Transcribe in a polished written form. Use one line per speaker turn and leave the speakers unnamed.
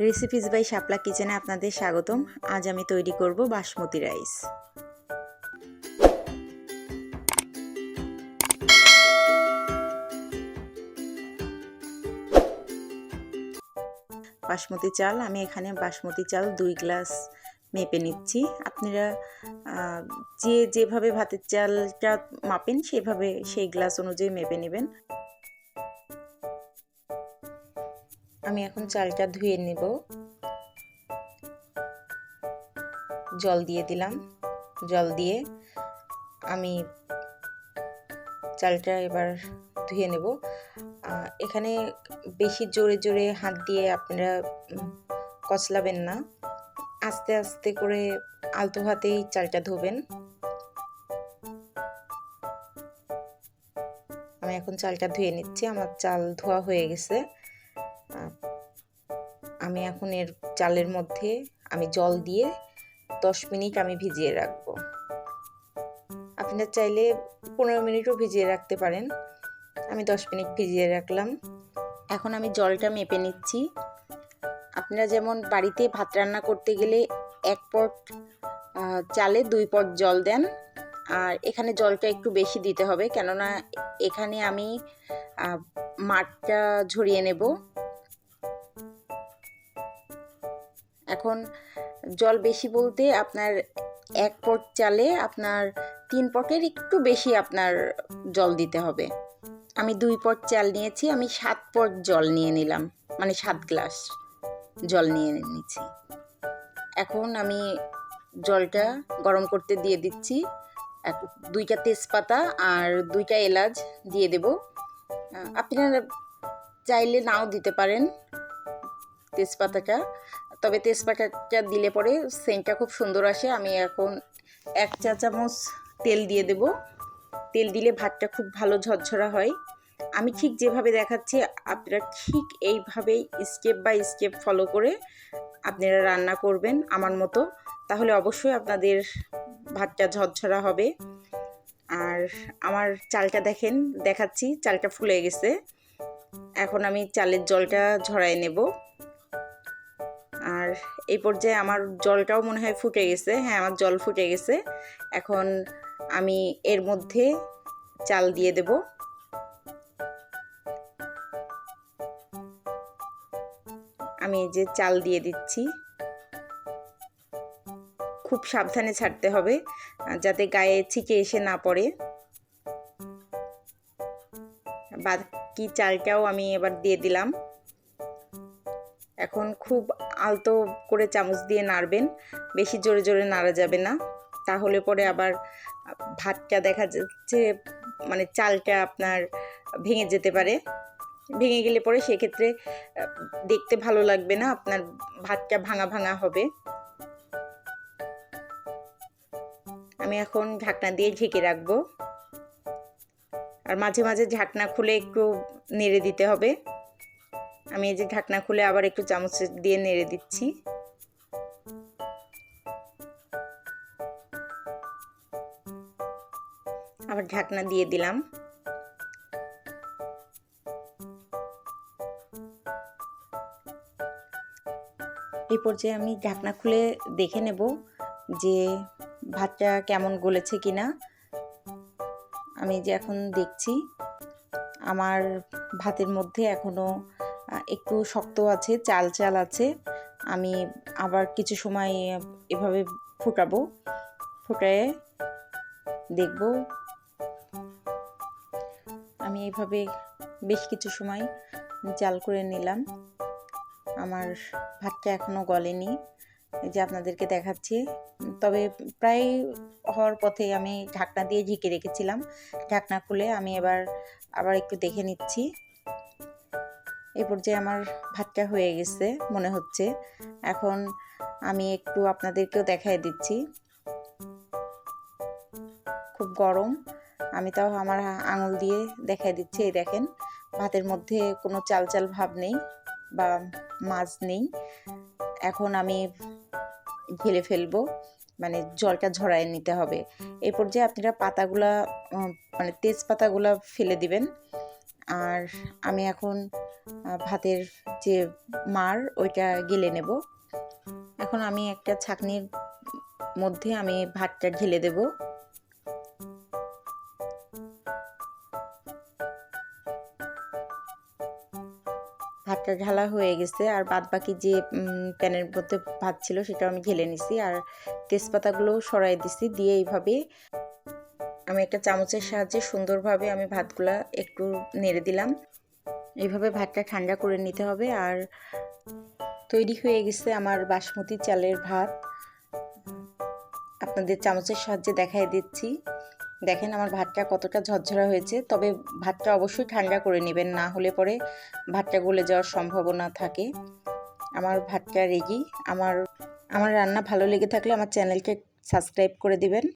Recipes by শাপলা কিচেনে আপনাদের স্বাগতম। আজ আমি তৈরি করব বাসমতি রাইস। বাসমতি চাল আমি এখানে বাসমতি চাল 2 গ্লাস মেপে নিচ্ছি। আপনারা যেভাবে ভাতের চালটা মাপেন সেভাবে সেই গ্লাস অনুযায়ী মেপে নেবেন। আমি এখন চালটা ধুয়ে নেব। জল দিয়ে দিলাম। জল দিয়ে আমি চালটা এবার ধুয়ে নেব। এখানে বেশি জোরে জোরে হাত দিয়ে আপনারা কচলাবেন না, আস্তে আস্তে করে আলতো হাতেই চালটা ধোবেন। আমি এখন চালটা ধুয়ে নিচ্ছি। আমার চাল ধোয়া হয়ে গেছে। আমি এখন এর চালের মধ্যে আমি জল দিয়ে 10 মিনিট আমি ভিজিয়ে রাখবো। আপনারা চাইলে 15 মিনিটও ভিজিয়ে রাখতে পারেন। আমি 10 মিনিট ভিজিয়ে রাখলাম। এখন আমি জলটা মেপে নিচ্ছি। আপনারা যেমন বাড়িতে ভাত রান্না করতে গেলে 1 পট চালে 2 পট জল দেন, আর এখানে জলটা একটু বেশি দিতে হবে, কেননা এখানে আমি মাঠটা ঝরিয়ে নেব। এখন জল বেশি বলতে আপনার 1 পট চালে আপনার 3 পটের একটু বেশি আপনার জল দিতে হবে। আমি 2 পট চাল নিয়েছি, আমি 7 পট জল নিয়ে নিলাম, মানে 7 গ্লাস জল নিয়ে নিচ্ছি। এখন আমি জলটা গরম করতে দিয়ে দিচ্ছি। 2টা তেজপাতা আর 2টা এলাচ দিয়ে দেব। আপনারা চাইলে নাও দিতে পারেন তেজপাতাটা, তবে তেজপাতাটা দিলে পরে সেন্টটা খুব সুন্দর আসে। আমি এখন 1 চা চামচ তেল দিয়ে দেব। তেল দিলে ভাতটা খুব ভালো ঝরঝরা হয়। আমি ঠিক যেভাবে দেখাচ্ছি আপনারা ঠিক এইভাবেই স্টেপ বাই স্টেপ ফলো করে আপনারা রান্না করবেন আমার মতো, তাহলে অবশ্যই আপনাদের ভাতটা ঝরঝরা হবে। আর আমার চালটা দেখাচ্ছি, চালটা ফুলে গেছে। এখন আমি চালের জলটা ঝরাই নেব। আর এই পর্যায়ে আমার জলটাও মনে হয় ফুটে গেছে। হ্যাঁ, আমার জল ফুটে গেছে। এখন আমি এর মধ্যে চাল দিয়ে দেব। আমি এই যে চাল দিয়ে দিচ্ছি। খুব সাবধানে ছাড়তে হবে যাতে গায়ে ছিটে এসে না পড়ে। বাকি চালটাও আমি এবার দিয়ে দিলাম। এখন খুব আলতো করে চামচ দিয়ে নাড়বেন, বেশি জোরে জোরে নাড়া যাবে না, তাহলে পরে আবার ভাতটা দেখা যাচ্ছে মানে চালটা আপনার ভেঙে যেতে পারে। ভেঙে গেলে পরে সেক্ষেত্রে দেখতে ভালো লাগবে না, আপনার ভাতটা ভাঙা ভাঙা হবে। আমি এখন ঢাকনা দিয়ে ঢেকে রাখবো, আর মাঝে মাঝে ঢাকনা খুলে একটু নেড়ে দিতে হবে। আমি এই যে ঢাকনা খুলে আবার একটু চামচ দিয়ে নেড়ে দিচ্ছি। আবার ঢাকনা দিয়ে দিলাম। এই পর্যায়ে আমি ঢাকনা খুলে দেখে নেব যে ভাতটা কেমন গলেছে কিনা। আমি যে এখন দেখছি আমার ভাতের মধ্যে এখনো একটু শক্ত আছে, চাল চাল আছে। আমি আবার কিছু সময় এভাবে ফুটাবো, ফুটায়ে দেখব। আমি এইভাবে বেশ কিছু সময় জাল করে নিলাম। আমার ভাতটা এখনো গলেনি, এই যে আপনাদেরকে দেখাচ্ছি। তবে প্রায় হওয়ার পথে আমি ঢাকনা দিয়ে ঢেকে রেখেছিলাম। ঢাকনা খুলে আমি আবার একটু দেখে নিচ্ছি। এই পর্যায়ে আমার ভাতটা হয়ে গেছে মনে হচ্ছে। এখন আমি একটু আপনাদেরকেও দেখাই দিচ্ছি। খুব গরম, আমি তাও আমার আঙুল দিয়ে দেখাই দিচ্ছি। এই দেখেন, ভাতের মধ্যে কোনো চাল চাল ভাব নেই বা মাছ নেই। এখন আমি ঢেলে ফেলবো, মানে জলটা ঝরায় নিতে হবে। এই পর্যায়ে আপনারা পাতাগুলা মানে তেজপাতাগুলা ফেলে দিবেন। আর আমি এখন ভাতের যে মাড় ওইটা গেলে নেব। এখন আমি একটা ছাঁকনির মধ্যে আমি ভাতটা ঢেলে দেব। ভাতটা ঢালা হয়ে গেছে, আর বাদ বাকি যে প্যানের মধ্যে ভাত ছিল সেটা আমি ঢেলে নিছি, আর তেজপাতাগুলো সরাই দিছি। দিয়ে এইভাবে আমি একটা চামচের সাহায্যে সুন্দরভাবে আমি ভাতগুলা একটু নেড়ে দিলাম। এইভাবে ভাতটা ঠান্ডা করে নিতে হবে। আর তৈরি হয়ে গেছে আমার বাসমতি চালের ভাত। আপনাদের চামচের সাহায্যে দেখাই দিচ্ছি। দেখেন আমার ভাতটা কতটা ঝরঝরা হয়েছে। তবে ভাতটা অবশ্যই ঠান্ডা করে নেবেন, না হলে পরে ভাতটা গলে যাওয়ার সম্ভাবনা থাকে। আমার ভাতটা রেডি। আমার রান্না ভালো লেগে থাকলে আমার চ্যানেলকে সাবস্ক্রাইব করে দিবেন।